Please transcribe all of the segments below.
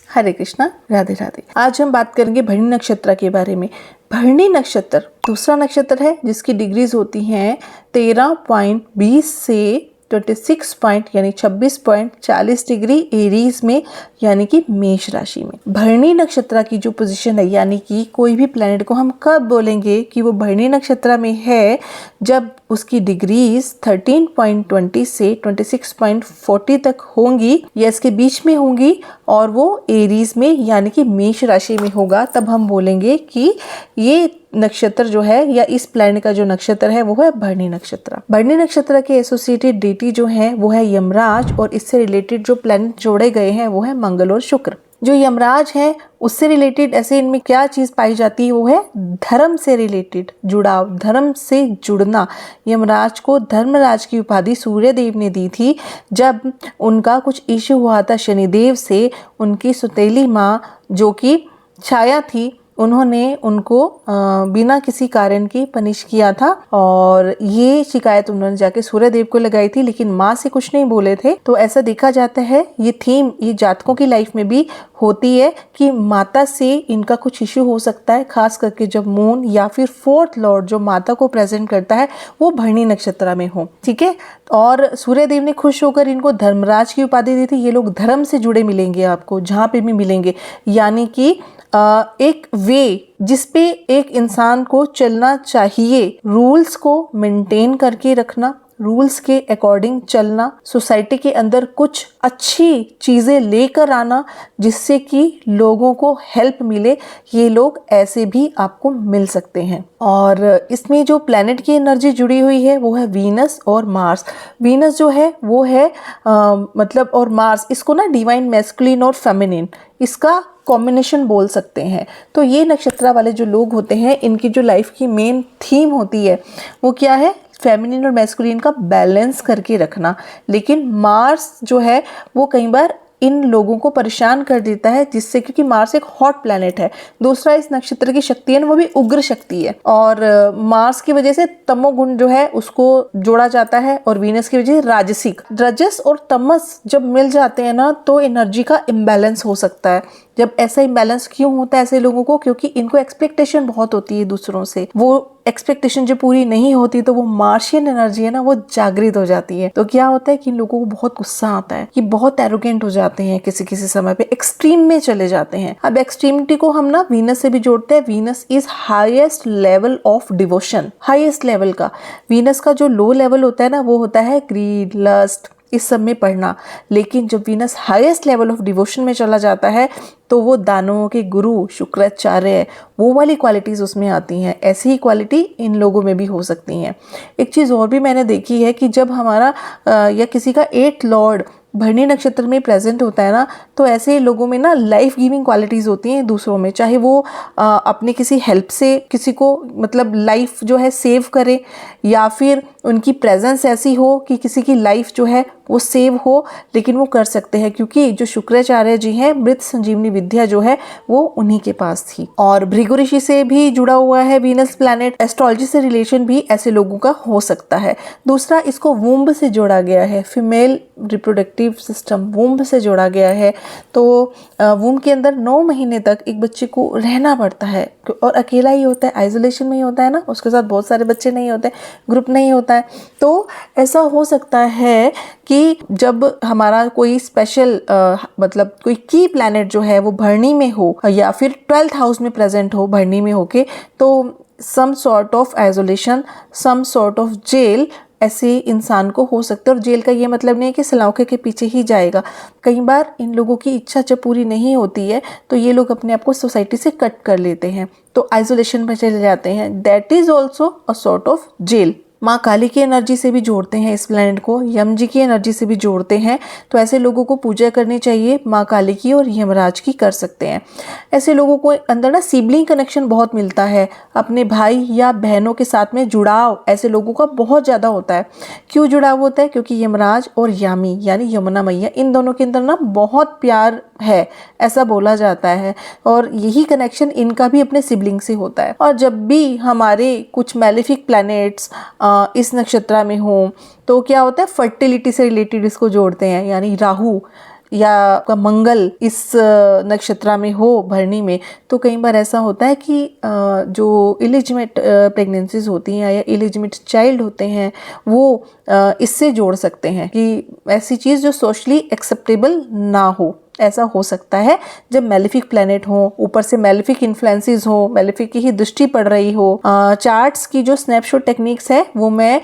हरे कृष्णा, राधे राधे। आज हम बात करेंगे भरणी नक्षत्र के बारे में। भरणी नक्षत्र दूसरा नक्षत्र है जिसकी डिग्रीज होती हैं 13.20 से 26.40 डिग्री एरीज में, यानी कि मेष राशि में। भरणी नक्षत्र की जो पोजीशन है, यानी कि कोई भी प्लैनेट को हम कब बोलेंगे कि वो भरणी नक्षत्र में है, जब उसकी डिग्रीज 13.20 से 26.40 तक होंगी या इसके बीच में होंगी और वो एरीज में यानी कि मेष राशि में होगा, तब हम बोलेंगे कि ये नक्षत्र जो है या इस प्लैनेट का जो नक्षत्र है वो है भरणी नक्षत्र। भरणी नक्षत्र के एसोसिएटेड डेटी जो है वो है यमराज, और इससे रिलेटेड जो प्लैनेट जोड़े गए हैं वो है मंगल और शुक्र। जो यमराज है उससे रिलेटेड ऐसे इनमें क्या चीज पाई जाती है, वो है धर्म से रिलेटेड जुड़ाव, धर्म से जुड़ना। यमराज को धर्मराज की उपाधि सूर्य देव ने दी थी जब उनका कुछ इश्यू हुआ था शनिदेव से। उनकी सौतेली माँ जो कि छाया थी, उन्होंने उनको बिना किसी कारण के पनिश किया था, और ये शिकायत उन्होंने जाके सूर्यदेव को लगाई थी, लेकिन माँ से कुछ नहीं बोले थे। तो ऐसा देखा जाता है, ये थीम ये जातकों की लाइफ में भी होती है कि माता से इनका कुछ इश्यू हो सकता है, खास करके जब मून या फिर फोर्थ लॉर्ड जो माता को प्रेजेंट करता है वो भरणी नक्षत्र में हो। ठीक है, और सूर्यदेव ने खुश होकर इनको धर्मराज की उपाधि दी थी। ये लोग धर्म से जुड़े मिलेंगे आपको जहाँ पे भी मिलेंगे, यानी कि एक वे जिसपे एक इंसान को चलना चाहिए, रूल्स को मेंटेन करके रखना, रूल्स के अकॉर्डिंग चलना, सोसाइटी के अंदर कुछ अच्छी चीजें लेकर आना जिससे कि लोगों को हेल्प मिले। ये लोग ऐसे भी आपको मिल सकते हैं। और इसमें जो प्लैनेट की एनर्जी जुड़ी हुई है वो है वीनस और मार्स। वीनस जो है वो है मतलब, और मार्स, इसको ना डिवाइन मैस्कुलिन और फेमिनिन इसका कॉम्बिनेशन बोल सकते हैं। तो ये नक्षत्र वाले जो लोग होते हैं, इनकी जो लाइफ की मेन थीम होती है वो क्या है, फेमिनिन और मैस्कुलिन का बैलेंस करके रखना। लेकिन मार्स जो है वो कई बार इन लोगों को परेशान कर देता है, जिससे, क्योंकि मार्स एक हॉट प्लैनेट है। दूसरा, इस नक्षत्र की शक्ति है ना वो भी उग्र शक्ति है, और मार्स की वजह से तमोगुण जो है उसको जोड़ा जाता है, और वीनस की वजह से राजसिक। रजस और तमस जब मिल जाते हैं ना तो एनर्जी का इम्बैलेंस हो सकता है। जब ऐसा इम्बैलेंस क्यों होता है ऐसे लोगों को, क्योंकि इनको एक्सपेक्टेशन बहुत होती है दूसरों से। वो एक्सपेक्टेशन जब पूरी नहीं होती तो वो मार्शियन एनर्जी है ना वो जागृत हो जाती है। तो क्या होता है कि इन लोगों को बहुत गुस्सा आता है, कि बहुत एरोगेंट हो जाते हैं, किसी किसी समय पे एक्सट्रीम में चले जाते हैं। अब एक्सट्रीमिटी को हम ना वीनस से भी जोड़ते हैं। Venus is highest level of devotion, highest level का। वीनस का जो लो लेवल होता है ना वो होता है ग्रीड, लस्ट, इस सब में पढ़ना। लेकिन जब Venus highest level of devotion में चला जाता है तो वो दानवों के गुरु शुक्राचार्य, वो वाली क्वालिटीज़ उसमें आती हैं। ऐसी ही क्वालिटी इन लोगों में भी हो सकती हैं। एक चीज़ और भी मैंने देखी है कि जब हमारा या किसी का 8th लॉर्ड भरणी नक्षत्र में प्रेजेंट होता है ना, तो ऐसे लोगों में ना लाइफ गिविंग क्वालिटीज़ होती हैं दूसरों में। चाहे वो अपने किसी हेल्प से किसी को मतलब लाइफ जो है सेव करे, या फिर उनकी प्रेजेंस ऐसी हो कि किसी की लाइफ जो है वो सेव हो, लेकिन वो कर सकते हैं क्योंकि जो शुक्राचार्य जी हैं, मृत संजीवनी विद्या जो है वो उन्हीं के पास थी। और भृगु ऋषि से भी जुड़ा हुआ है वीनस प्लैनेट। एस्ट्रोलॉजी से रिलेशन भी ऐसे लोगों का हो सकता है। दूसरा, इसको वुम्ब से जोड़ा गया है, फीमेल रिप्रोडक्टिव सिस्टम वुम्ब से जोड़ा गया है। तो वुम्ब के अंदर 9 महीने तक एक बच्चे को रहना पड़ता है, और अकेला ही होता है, आइसोलेशन में ही होता है ना, उसके साथ बहुत सारे बच्चे नहीं होते, ग्रुप नहीं होता है। तो ऐसा हो सकता है कि जब हमारा कोई स्पेशल मतलब कोई की प्लैनेट जो है वो भरणी में हो, या फिर 12th हाउस में प्रेजेंट हो भरणी में होके, तो some sort of isolation, some sort of jail ऐसे इंसान को हो सकता है। और जेल का ये मतलब नहीं है कि सलाखे के पीछे ही जाएगा। कई बार इन लोगों की इच्छा जब पूरी नहीं होती है तो ये लोग अपने आप को सोसाइटी से कट कर लेते हैं, तो आइसोलेशन में चले जाते हैं। That is also a sort of jail. माँ काली की एनर्जी से भी जोड़ते हैं इस प्लैनेट को, यम जी की एनर्जी से भी जोड़ते हैं। तो ऐसे लोगों को पूजा करनी चाहिए माँ काली की, और यमराज की कर सकते हैं। ऐसे लोगों को अंदर ना सिबलिंग कनेक्शन बहुत मिलता है, अपने भाई या बहनों के साथ में जुड़ाव ऐसे लोगों का बहुत ज़्यादा होता है। क्यों जुड़ाव होता है? क्योंकि यमराज और यामी यानी यमुना मैया, इन दोनों के अंदर ना बहुत प्यार है, ऐसा बोला जाता है, और यही कनेक्शन इनका भी अपने सिबलिंग से होता है। और जब भी हमारे कुछ मैलेफिक प्लैनेट्स इस नक्षत्र में हो तो क्या होता है, फर्टिलिटी से रिलेटेड इसको जोड़ते हैं। यानी राहु या आपका मंगल इस नक्षत्र में हो भरणी में, तो कई बार ऐसा होता है कि जो इलिजिमेट प्रेगनेंसीज होती हैं या इलिजिमेट चाइल्ड होते हैं वो इससे जोड़ सकते हैं कि ऐसी चीज़ जो सोशली एक्सेप्टेबल ना हो। ऐसा हो सकता है जब मेलिफिक प्लैनेट हो, ऊपर से मेलिफिक इन्फ्लुएंसेस हो, मेलिफिक की ही दृष्टि पड़ रही हो। चार्ट्स की जो स्नैपशॉट टेक्निक्स है वो मैं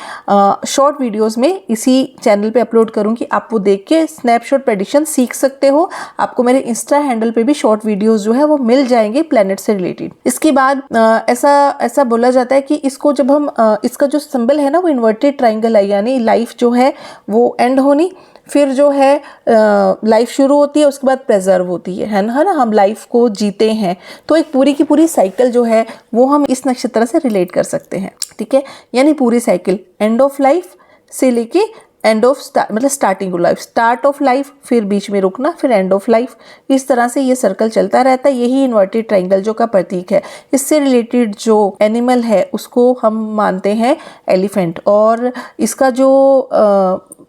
शॉर्ट वीडियोस में इसी चैनल पे अपलोड करूंगी, आप वो देख के स्नैपशॉट प्रेडिक्शन सीख सकते हो। आपको मेरे इंस्टा हैंडल पे भी शॉर्ट वीडियोस जो है वो मिल जाएंगे प्लैनेट से रिलेटेड। इसके बाद ऐसा बोला जाता है कि इसको जब हम इसका जो सिंबल है ना वो इन्वर्टेड ट्राइंगल है, यानी लाइफ जो है वो एंड होनी, फिर जो है लाइफ शुरू होती है, उसके बाद प्रेजर्व होती है ना, हम लाइफ को जीते हैं। तो एक पूरी की पूरी साइकिल जो है वो हम इस नक्षत्र से रिलेट कर सकते हैं, ठीक है। यानी पूरी साइकिल एंड ऑफ लाइफ से लेके एंड ऑफ मतलब starting of life, start of life, फिर बीच में रुकना, फिर एंड ऑफ लाइफ, इस तरह से ये सर्कल चलता रहता है। यही इन्वर्टेड ट्राइंगल जो का प्रतीक है। इससे रिलेटेड जो एनिमल है उसको हम मानते हैं एलिफेंट, और इसका जो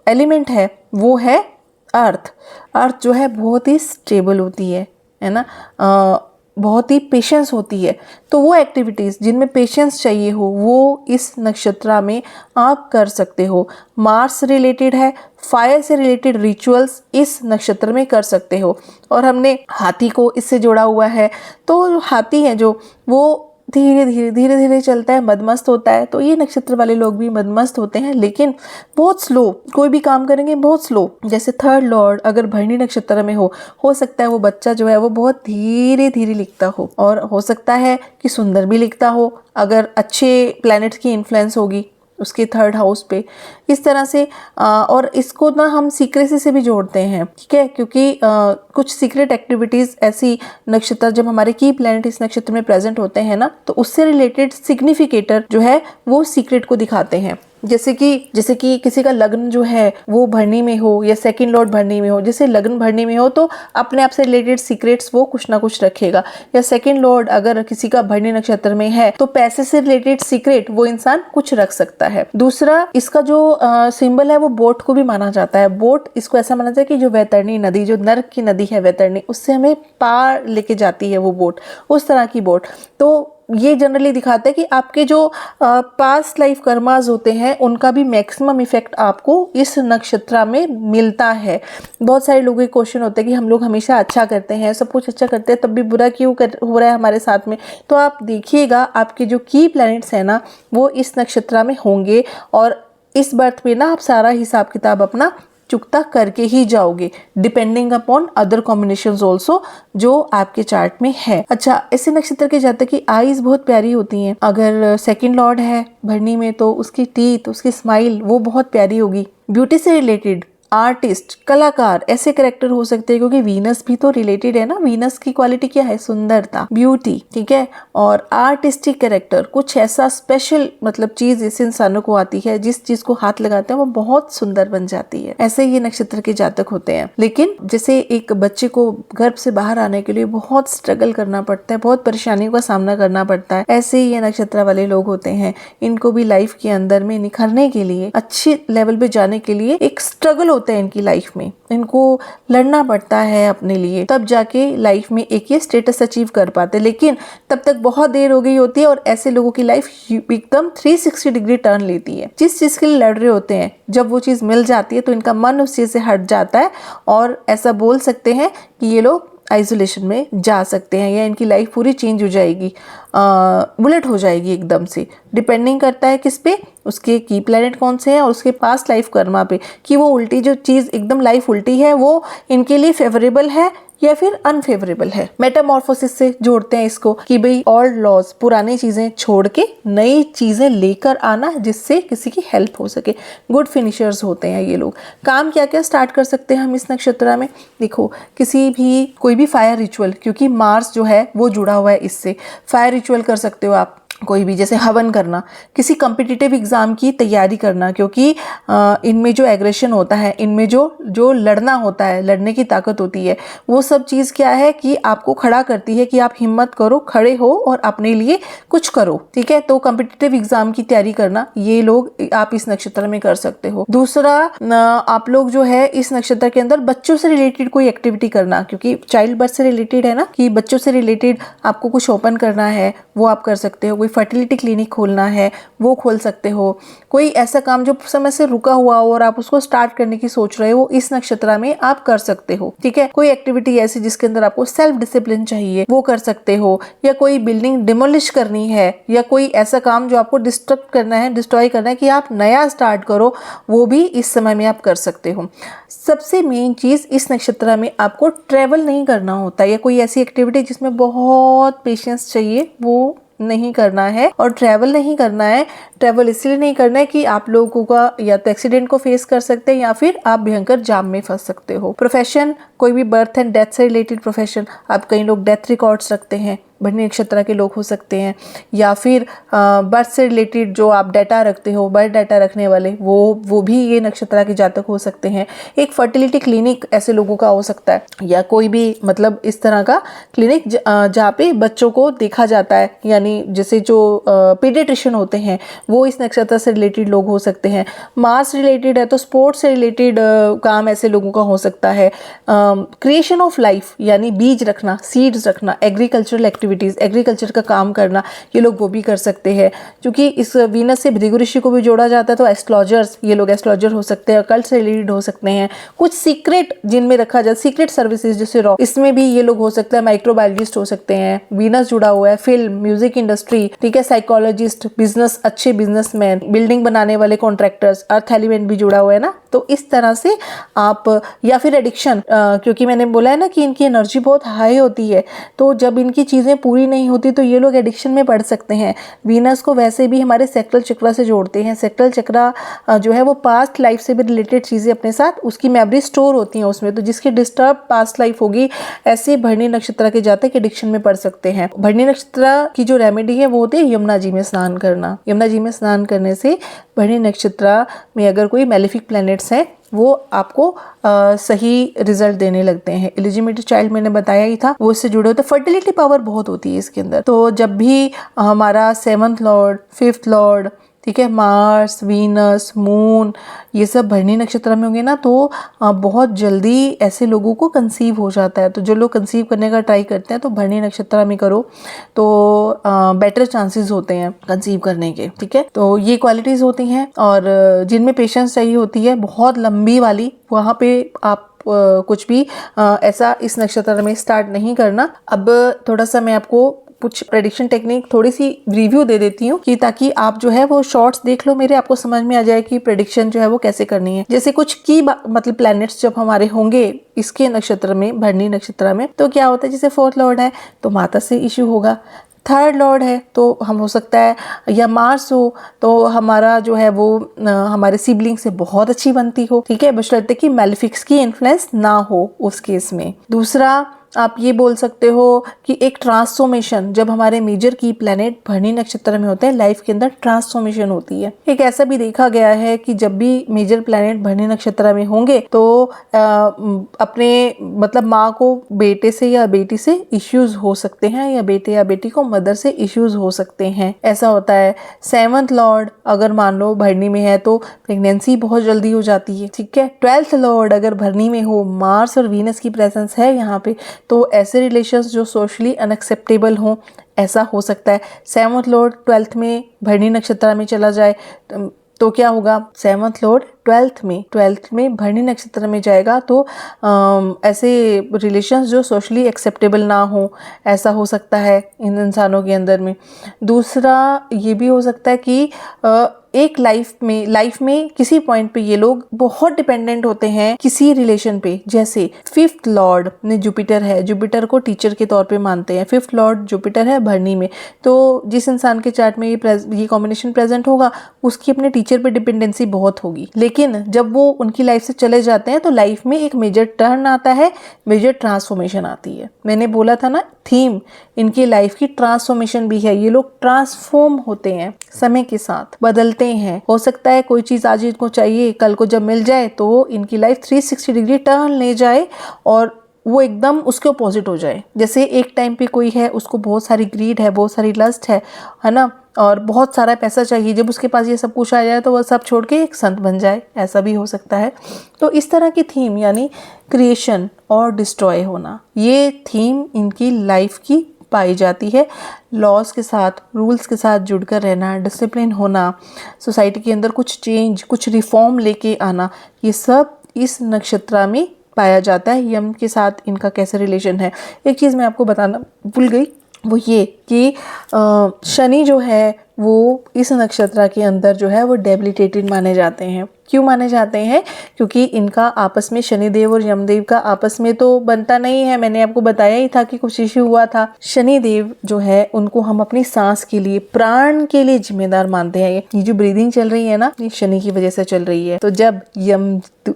एलिमेंट है वो है अर्थ। अर्थ जो है बहुत ही स्टेबल होती है ना, बहुत ही पेशेंस होती है। तो वो एक्टिविटीज़ जिनमें पेशेंस चाहिए हो वो इस नक्षत्र में आप कर सकते हो। मार्स से रिलेटेड है, फायर से रिलेटेड रिचुअल्स इस नक्षत्र में कर सकते हो। और हमने हाथी को इससे जोड़ा हुआ है, तो हाथी है जो वो धीरे धीरे चलता है, मदमस्त होता है। तो ये नक्षत्र वाले लोग भी मदमस्त होते हैं, लेकिन बहुत स्लो, कोई भी काम करेंगे बहुत स्लो। जैसे थर्ड लॉर्ड अगर भरणी नक्षत्र में हो सकता है वो बच्चा जो है वो बहुत धीरे लिखता हो, और हो सकता है कि सुंदर भी लिखता हो अगर अच्छे प्लैनेट्स की इन्फ्लुएंस होगी उसके थर्ड हाउस पे। इस तरह से और इसको ना हम सीक्रेसी से भी जोड़ते हैं, ठीक है, क्योंकि कुछ सीक्रेट एक्टिविटीज़ ऐसी नक्षत्र जब हमारे की प्लैनेट इस नक्षत्र में प्रेजेंट होते हैं ना, तो उससे रिलेटेड सिग्निफिकेटर जो है वो सीक्रेट को दिखाते हैं। जैसे कि किसी का लग्न जो है वो भरणी में हो या सेकंड लॉर्ड भरणी में हो, जैसे लग्न भरणी में हो तो अपने आप से रिलेटेड सीक्रेट्स वो कुछ ना कुछ रखेगा, या सेकंड लॉर्ड अगर किसी का भरणी नक्षत्र में है तो पैसे से रिलेटेड सीक्रेट वो इंसान कुछ रख सकता है। दूसरा, इसका जो सिंबल है वो बोट को भी माना जाता है। बोट इसको ऐसा माना जाता है कि जो वैतरणी नदी, जो नर्क की नदी है वैतरणी, उससे हमें पार लेके जाती है वो बोट, उस तरह की बोट। तो ये जनरली दिखाता है कि आपके जो पास्ट लाइफ कर्मास होते हैं उनका भी मैक्सिमम इफेक्ट आपको इस नक्षत्र में मिलता है। बहुत सारे लोगों के क्वेश्चन होते हैं कि हम लोग हमेशा अच्छा करते हैं, सब कुछ अच्छा करते हैं, तब भी बुरा क्यों हो रहा है हमारे साथ में। तो आप देखिएगा आपके जो की प्लैनेट्स हैं ना वो इस नक्षत्र में होंगे, और इस बर्थ में ना आप सारा हिसाब किताब अपना चुकता करके ही जाओगे, depending upon other combinations also जो आपके चार्ट में है। अच्छा, ऐसे नक्षत्र के जातक की आईज बहुत प्यारी होती हैं। अगर सेकंड लॉर्ड है भरणी में तो उसकी टीथ, उसकी स्माइल वो बहुत प्यारी होगी। ब्यूटी से रिलेटेड आर्टिस्ट, कलाकार, ऐसे कैरेक्टर हो सकते हैं, क्योंकि वीनस भी तो रिलेटेड है ना। वीनस की क्वालिटी क्या है? सुंदरता, ब्यूटी, ठीक है। और आर्टिस्टिक कैरेक्टर, कुछ ऐसा स्पेशल मतलब चीज इस इंसानों को आती है, जिस चीज को हाथ लगाते हैं वो बहुत सुंदर बन जाती है। ऐसे ये नक्षत्र के जातक होते हैं। लेकिन जैसे एक बच्चे को गर्भ से बाहर आने के लिए बहुत स्ट्रगल करना पड़ता है, बहुत परेशानियों का सामना करना पड़ता है, ऐसे ही ये नक्षत्र वाले लोग होते हैं। इनको भी लाइफ के अंदर में निखरने के लिए, अच्छे लेवल पे जाने के लिए एक स्ट्रगल होता है इनकी लाइफ में। इनको लड़ना पड़ता है अपने लिए, तब जाके लाइफ में एक ये स्टेटस अचीव कर पाते। लेकिन तब तक बहुत देर हो गई होती है, और ऐसे लोगों की लाइफ एकदम 360 डिग्री टर्न लेती है। जिस चीज के लिए लड़ रहे होते हैं, जब वो चीज मिल जाती है तो इनका मन उस चीज से हट जाता है, और ऐसा बोल सकते हैं कि ये लोग आइसोलेशन में जा सकते हैं, या इनकी लाइफ पूरी चेंज हो जाएगी, बुलेट हो जाएगी एकदम से। डिपेंडिंग करता है किस पे, उसके की प्लैनेट कौन से हैं और उसके पास्ट लाइफ कर्मा पे, कि वो उल्टी जो चीज़ एकदम लाइफ उल्टी है वो इनके लिए फेवरेबल है या फिर अनफेवरेबल है। मेटामॉर्फोसिस से जोड़ते हैं इसको कि भाई ओल्ड लॉज, पुरानी चीजें छोड़ के नई चीजें लेकर आना जिससे किसी की हेल्प हो सके। गुड फिनिशर्स होते हैं ये लोग। काम क्या क्या स्टार्ट कर सकते हैं हम इस नक्षत्र में? देखो, कोई भी फायर रिचुअल, क्योंकि मार्स जो है वो जुड़ा हुआ है इससे, फायर रिचुअल कर सकते हो आप। कोई भी जैसे हवन करना, किसी कॉम्पिटिटिव एग्ज़ाम की तैयारी करना, क्योंकि इनमें जो एग्रेशन होता है, इनमें जो लड़ना होता है, लड़ने की ताकत होती है, वो सब चीज़ क्या है कि आपको खड़ा करती है कि आप हिम्मत करो, खड़े हो और अपने लिए कुछ करो। ठीक है, तो कॉम्पिटिटिव एग्ज़ाम की तैयारी करना, ये लोग आप इस नक्षत्र में कर सकते हो। दूसरा, आप लोग जो है इस नक्षत्र के अंदर बच्चों से रिलेटेड कोई एक्टिविटी करना, क्योंकि चाइल्ड बर्थ से रिलेटेड है ना, कि बच्चों से रिलेटेड आपको कुछ ओपन करना है, वो आप कर सकते हो। कोई फर्टिलिटी क्लिनिक खोलना है, वो खोल सकते हो। कोई ऐसा काम जो समय से रुका हुआ हो और आप उसको स्टार्ट करने की सोच रहे हो, इस नक्षत्र में आप कर सकते हो। ठीक है, कोई एक्टिविटी ऐसी जिसके अंदर आपको सेल्फ डिसिप्लिन चाहिए, वो कर सकते हो। या कोई बिल्डिंग डिमोलिश करनी है, या कोई ऐसा काम जो आपको डिस्ट्रक्ट करना है, डिस्ट्रॉय करना है, कि आप नया स्टार्ट करो, वो भी इस समय में आप कर सकते हो। सबसे मेन चीज, इस नक्षत्र में आपको ट्रेवल नहीं करना होता, या कोई ऐसी एक्टिविटी जिसमें बहुत पेशेंस चाहिए, वो नहीं करना है। और ट्रैवल नहीं करना है, ट्रैवल इसलिए नहीं करना है कि आप लोगों का या तो एक्सीडेंट को फेस कर सकते हैं, या फिर आप भयंकर जाम में फंस सकते हो। प्रोफेशन, कोई भी बर्थ एंड डेथ से रिलेटेड प्रोफेशन, आप कई लोग डेथ रिकॉर्ड्स रखते हैं, भरणी नक्षत्र के लोग हो सकते हैं। या फिर बर्थ से रिलेटेड जो आप डाटा रखते हो, बर्थ डाटा रखने वाले, वो भी ये नक्षत्र के जातक हो सकते हैं। एक फर्टिलिटी क्लिनिक ऐसे लोगों का हो सकता है, या कोई भी मतलब इस तरह का क्लिनिक जहाँ पे बच्चों को देखा जाता है, यानी जैसे जो पीडियाट्रिशियन होते हैं, वो इस नक्षत्र से रिलेटेड लोग हो सकते हैं। मास रिलेटेड है तो स्पोर्ट्स से रिलेटेड काम ऐसे लोगों का हो सकता है। क्रिएशन ऑफ लाइफ, यानी बीज रखना, सीड्स रखना, एग्रीकल्चरल एक्टिविटीज, एग्रीकल्चर का काम करना, ये लोग वो भी कर सकते हैं। क्योंकि इस वीनस से भृगु ऋषि को भी जोड़ा जाता है, तो एस्ट्रोलॉजर्स, ये लोग एस्ट्रोलॉजर हो सकते हैं, कल्ट से रिलेटेड हो सकते हैं। कुछ सीक्रेट जिनमें रखा जाए, सीक्रेट सर्विसेज जैसे रॉ, इसमें भी ये लोग हो सकते हैं। माइक्रोबायोलॉजिस्ट हो सकते हैं, वीनस जुड़ा हुआ है, फिल्म, म्यूजिक इंडस्ट्री, ठीक है, साइकोलॉजिस्ट, बिजनेस, अच्छे बिजनेसमैन, बिल्डिंग बनाने वाले कॉन्ट्रैक्टर्स, अर्थ एलिमेंट भी जुड़ा हुआ है ना। तो इस तरह से आप, या फिर एडिक्शन, क्योंकि मैंने बोला है ना कि इनकी एनर्जी बहुत हाई होती है, तो जब इनकी चीज़ें पूरी नहीं होती तो ये लोग एडिक्शन में पड़ सकते हैं। वीनस को वैसे भी हमारे सेक्टल चक्र से जोड़ते हैं। सेक्टल चक्र जो है वो पास्ट लाइफ से भी रिलेटेड चीज़ें अपने साथ, उसकी मेमोरी स्टोर होती हैं उसमें, तो जिसकी डिस्टर्ब पास्ट लाइफ होगी, ऐसे भरणी नक्षत्र के जातक एडिक्शन में पड़ सकते हैं। भरणी नक्षत्र की जो रेमेडी है वो होती है यमुना जी में स्नान करना। यमुना जी में स्नान करने से भरणी नक्षत्र में अगर कोई मैलेफिक प्लैनेट्स हैं, वो आपको सही रिजल्ट देने लगते हैं। इलिजिबिलिटी चाइल्ड मैंने बताया ही था, वो इससे जुड़े होते हैं। फर्टिलिटी पावर बहुत होती है इसके अंदर। तो जब भी हमारा 7th लॉर्ड, 5th लॉर्ड, ठीक है, मार्स, वीनस, मून, ये सब भरणी नक्षत्र में होंगे ना, तो बहुत जल्दी ऐसे लोगों को कंसीव हो जाता है। तो जो लोग कंसीव करने का ट्राई करते हैं, तो भरणी नक्षत्र में करो, तो बेटर चांसेस होते हैं कंसीव करने के। ठीक है, तो ये क्वालिटीज होती हैं। और जिनमें पेशेंस चाहिए होती है बहुत लंबी वाली, वहाँ पे आप कुछ भी ऐसा इस नक्षत्र में स्टार्ट नहीं करना। अब थोड़ा सा मैं आपको कुछ प्रेडिक्शन टेक्निक थोड़ी सी रिव्यू दे देती हूँ, कि ताकि आप जो है वो शॉर्ट्स देख लो मेरे, आपको समझ में आ जाए कि प्रेडिक्शन जो है वो कैसे करनी है। जैसे कुछ की मतलब प्लैनेट्स जब हमारे होंगे इसके नक्षत्र में, भरणी नक्षत्र में, तो क्या होता है, जैसे 4th लॉर्ड है तो माता से इश्यू होगा। 3rd लॉर्ड है तो हम हो सकता है, या मार्स हो तो हमारा जो है वो हमारे सिबलिंग से बहुत अच्छी बनती हो। ठीक है, बशर्ते कि मैलेफिक्स की इन्फ्लुएंस ना हो उस केस में। दूसरा, आप ये बोल सकते हो कि एक ट्रांसफॉर्मेशन, जब हमारे मेजर की प्लैनेट भरणी नक्षत्र में होते हैं, लाइफ के अंदर ट्रांसफॉर्मेशन होती है। एक ऐसा भी देखा गया है कि जब भी मेजर प्लैनेट भरणी नक्षत्र में होंगे, तो अपने मतलब माँ को बेटे से या बेटी से इश्यूज हो सकते हैं, या बेटे या बेटी को मदर से इश्यूज हो सकते हैं, ऐसा होता है। 7th लॉर्ड अगर मान लो भरणी में है तो प्रेगनेंसी बहुत जल्दी हो जाती है। ठीक है, 12th लॉर्ड अगर भरणी में हो, मार्स और वीनस की प्रेजेंस है यहाँ पे, तो ऐसे रिलेशंस जो सोशली अनएक्सेप्टेबल हों, ऐसा हो सकता है। 7th लॉर्ड 12th में भरणी नक्षत्र में चला जाए तो क्या होगा, 7th लॉर्ड 12th में भरणी नक्षत्र में जाएगा, तो ऐसे रिलेशंस जो सोशली एक्सेप्टेबल ना हो, ऐसा हो सकता है इन इंसानों के अंदर में। दूसरा ये भी हो सकता है कि एक लाइफ में किसी पॉइंट पे ये लोग बहुत डिपेंडेंट होते हैं किसी रिलेशन पे। जैसे 5th लॉर्ड ने जुपिटर है, जुपिटर को टीचर के तौर पे मानते हैं। 5th लॉर्ड जुपिटर है भरणी में, तो जिस इंसान के चार्ट में ये कॉम्बिनेशन प्रेजेंट होगा, उसकी अपने टीचर पे डिपेंडेंसी बहुत होगी। लेकिन लेकिन जब वो उनकी लाइफ से चले जाते हैं तो लाइफ में एक मेजर टर्न आता है, मेजर ट्रांसफॉर्मेशन आती है। मैंने बोला था ना, थीम इनकी लाइफ की ट्रांसफॉर्मेशन भी है। ये लोग ट्रांसफॉर्म होते हैं, समय के साथ बदलते हैं। हो सकता है कोई चीज़ आज इनको चाहिए, कल को जब मिल जाए तो इनकी लाइफ 360 डिग्री टर्न ले जाए और वो एकदम उसके अपोजिट हो जाए। जैसे एक टाइम पे कोई है, उसको बहुत सारी ग्रीड है, बहुत सारी लस्ट है ना, और बहुत सारा पैसा चाहिए। जब उसके पास ये सब कुछ आ जाए तो वह सब छोड़ के एक संत बन जाए, ऐसा भी हो सकता है। तो इस तरह की थीम यानी क्रिएशन और डिस्ट्रॉय होना, ये थीम इनकी लाइफ की पाई जाती है। लॉज के साथ, रूल्स के साथ जुड़कर रहना, डिसिप्लिन होना, सोसाइटी के अंदर कुछ चेंज, कुछ रिफॉर्म लेके आना, ये सब इस नक्षत्र में पाया जाता है। यम के साथ इनका कैसे रिलेशन है। एक चीज़ मैं आपको बताना भूल गई, वो ये कि शनि जो है वो इस नक्षत्र के अंदर जो है वो डेबिलिटेटेड माने जाते हैं। क्यों माने जाते हैं? क्योंकि इनका आपस में शनिदेव और यमदेव का आपस में तो बनता नहीं है। मैंने आपको बताया ही था कि कुछ इश्यू हुआ था। शनिदेव जो है उनको हम अपनी सांस के लिए, प्राण के लिए जिम्मेदार मानते हैं। ये जो ब्रीदिंग चल रही है ना, ये शनि की वजह से चल रही है। तो जब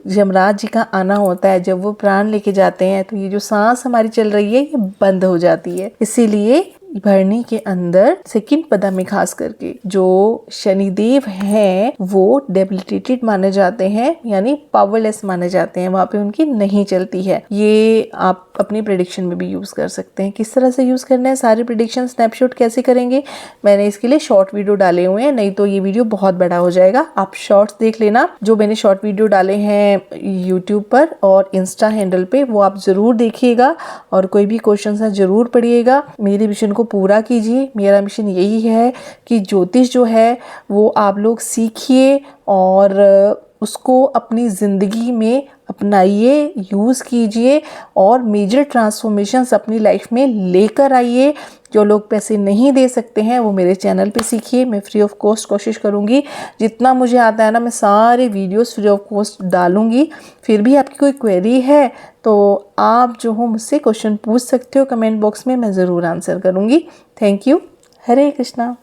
यमराज जी का आना होता है, जब वो प्राण लेके जाते हैं, तो ये जो सांस हमारी चल रही है ये बंद हो जाती है। इसीलिए भरणी के अंदर सेकंड पदा में खास करके जो शनिदेव हैं वो डेबिलिटेटेड माने जाते हैं, यानी पावरलेस माने जाते हैं। वहां पे उनकी नहीं चलती है। ये आप अपनी प्रेडिक्शन में भी यूज कर सकते हैं। किस तरह से यूज करना है, सारे प्रेडिक्शन स्नैपशॉट कैसे करेंगे, मैंने इसके लिए शॉर्ट वीडियो डाले हुए हैं, नहीं तो ये वीडियो बहुत बड़ा हो जाएगा। आप शॉर्ट्स देख लेना, जो मैंने शॉर्ट वीडियो डाले हैं यूट्यूब पर और इंस्टा हैंडल पे, वो आप जरूर देखिएगा और कोई भी क्वेश्चन है जरूर पढ़िएगा। मेरे मिशन को पूरा कीजिए। मेरा मिशन यही है कि ज्योतिष जो है वो आप लोग सीखिए और उसको अपनी ज़िंदगी में अपनाइए, यूज़ कीजिए और मेजर ट्रांसफॉर्मेशंस अपनी लाइफ में लेकर आइए। जो लोग पैसे नहीं दे सकते हैं वो मेरे चैनल पे सीखिए। मैं फ्री ऑफ कॉस्ट कोशिश करूँगी, जितना मुझे आता है ना, मैं सारे वीडियोस फ्री ऑफ कॉस्ट डालूँगी। फिर भी आपकी कोई क्वेरी है तो आप जो हो मुझसे क्वेश्चन पूछ सकते हो कमेंट बॉक्स में, मैं ज़रूर आंसर करूँगी। Thank you. हरे कृष्णा।